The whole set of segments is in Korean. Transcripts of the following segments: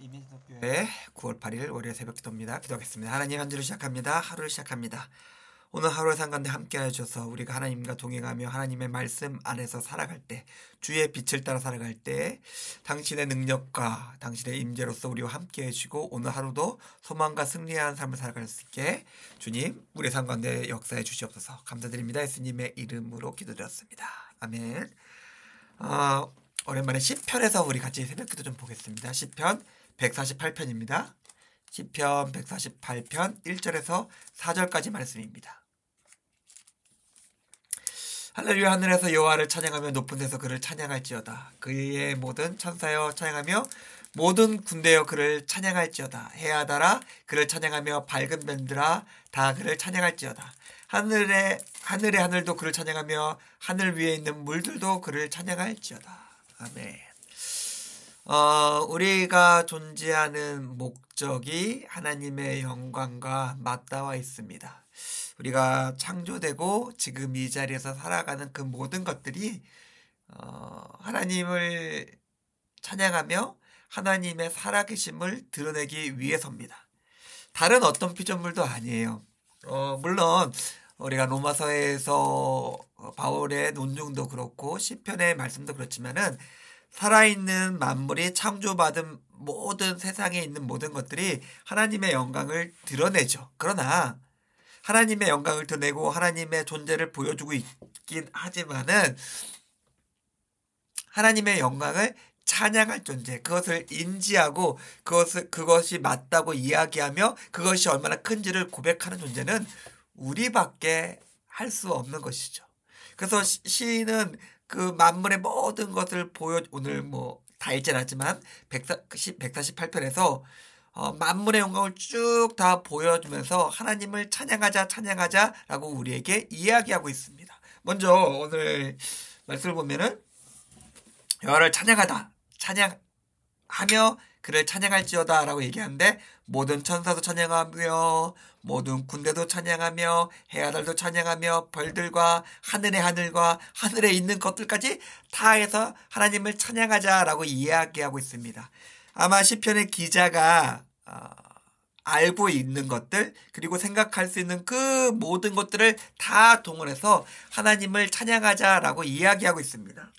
이민석교회 9월 8일 월요일 새벽 기도입니다. 기도하겠습니다. 하나님 한 주를 시작합니다. 하루를 시작합니다. 오늘 하루의 상관대 함께 하셔서 우리가 하나님과 동행하며 하나님의 말씀 안에서 살아갈 때, 주의 빛을 따라 살아갈 때 당신의 능력과 당신의 임재로서 우리와 함께 해주시고 오늘 하루도 소망과 승리한 삶을 살아갈 수 있게 주님 우리 상관대 역사해 주시옵소서. 감사드립니다. 예수님의 이름으로 기도드렸습니다. 아멘. 오랜만에 시편에서 우리 같이 새벽기도 좀 보겠습니다. 시편 148편입니다. 시편 148편 1절에서 4절까지 말씀입니다. 할렐루야. 하늘에서 여호와를 찬양하며 높은 데서 그를 찬양할지어다. 그의 모든 천사여 찬양하며 모든 군대여 그를 찬양할지어다. 해하다라 그를 찬양하며 밝은 밴드라 다 그를 찬양할지어다. 하늘의 하늘도 그를 찬양하며 하늘 위에 있는 물들도 그를 찬양할지어다. 아멘. 우리가 존재하는 목적이 하나님의 영광과 맞닿아 있습니다. 우리가 창조되고 지금 이 자리에서 살아가는 그 모든 것들이 하나님을 찬양하며 하나님의 살아계심을 드러내기 위해서입니다. 다른 어떤 피조물도 아니에요. 물론 우리가 로마서에서 바울의 논증도 그렇고 시편의 말씀도 그렇지만은 살아있는 만물이 창조받은 모든 세상에 있는 모든 것들이 하나님의 영광을 드러내죠. 그러나 하나님의 영광을 드러내고 하나님의 존재를 보여주고 있긴 하지만은 하나님의 영광을 찬양할 존재, 그것을 인지하고 그것이 맞다고 이야기하며 그것이 얼마나 큰지를 고백하는 존재는 우리밖에 할 수 없는 것이죠. 그래서 시인은 그 만물의 모든 것을 오늘 다 읽진 않지만 148편에서 만물의 영광을 쭉 다 보여주면서 하나님을 찬양하자라고 우리에게 이야기하고 있습니다. 먼저 오늘 말씀을 보면은 여호와를 찬양하며 그를 찬양할지어다 라고 얘기하는데 모든 천사도 찬양하며 모든 군대도 찬양하며 해아들도 찬양하며 벌들과 하늘과 하늘에 있는 것들까지 다 해서 하나님을 찬양하자라고 이야기하고 있습니다. 아마 시편의 기자가 알고 있는 것들 그리고 생각할 수 있는 그 모든 것들을 다 동원해서 하나님을 찬양하자라고 이야기하고 있습니다.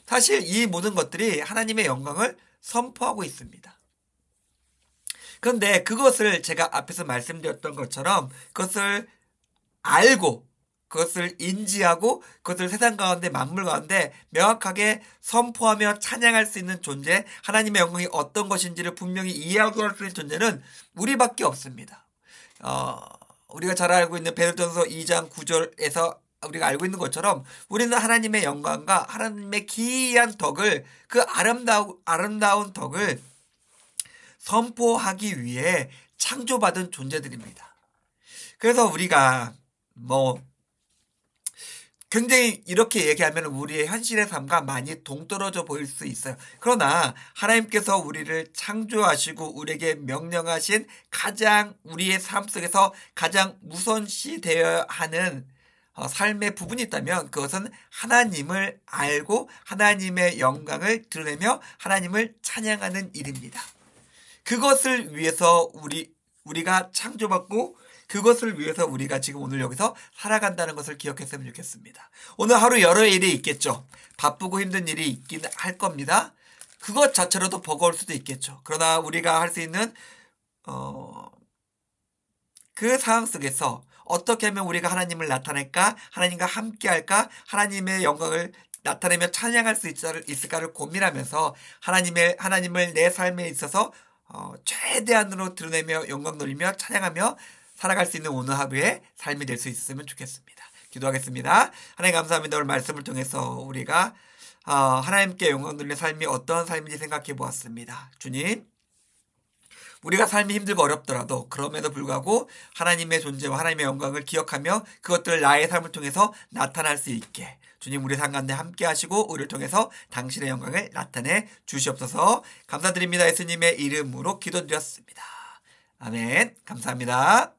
사실 이 모든 것들이 하나님의 영광을 선포하고 있습니다. 그런데 그것을 제가 앞에서 말씀드렸던 것처럼 그것을 알고 그것을 인지하고 그것을 세상 가운데 만물 가운데 명확하게 선포하며 찬양할 수 있는 존재, 하나님의 영광이 어떤 것인지를 분명히 이야기할 수 있는 존재는 우리밖에 없습니다. 우리가 잘 알고 있는 베드로전서 2장 9절에서 우리가 알고 있는 것처럼 우리는 하나님의 영광과 하나님의 기이한 덕을 그 아름다운 덕을 선포하기 위해 창조받은 존재들입니다. 그래서 우리가 굉장히 이렇게 얘기하면 우리의 현실의 삶과 많이 동떨어져 보일 수 있어요. 그러나 하나님께서 우리를 창조하시고 우리에게 명령하신 가장 우리의 삶 속에서 가장 우선시 되어야 하는 삶의 부분이 있다면 그것은 하나님을 알고 하나님의 영광을 드러내며 하나님을 찬양하는 일입니다. 그것을 위해서 우리가 창조받고 그것을 위해서 우리가 지금 오늘 여기서 살아간다는 것을 기억했으면 좋겠습니다. 오늘 하루 여러 일이 있겠죠. 바쁘고 힘든 일이 있긴 할 겁니다. 그것 자체로도 버거울 수도 있겠죠. 그러나 우리가 할 수 있는 그 상황 속에서 어떻게 하면 우리가 하나님을 나타낼까? 하나님과 함께할까? 하나님의 영광을 나타내며 찬양할 수 있을까를 고민하면서 하나님을 내 삶에 있어서 최대한으로 드러내며 영광 돌리며 찬양하며 살아갈 수 있는 오늘 하루의 삶이 될 수 있으면 좋겠습니다. 기도하겠습니다. 하나님 감사합니다. 오늘 말씀을 통해서 우리가 하나님께 영광 돌리는 삶이 어떤 삶인지 생각해 보았습니다. 주님, 우리가 삶이 힘들고 어렵더라도 그럼에도 불구하고 하나님의 존재와 하나님의 영광을 기억하며 그것들을 나의 삶을 통해서 나타날 수 있게 주님 우리 상간에 함께 하시고 우리를 통해서 당신의 영광을 나타내 주시옵소서. 감사드립니다. 예수님의 이름으로 기도드렸습니다. 아멘. 감사합니다.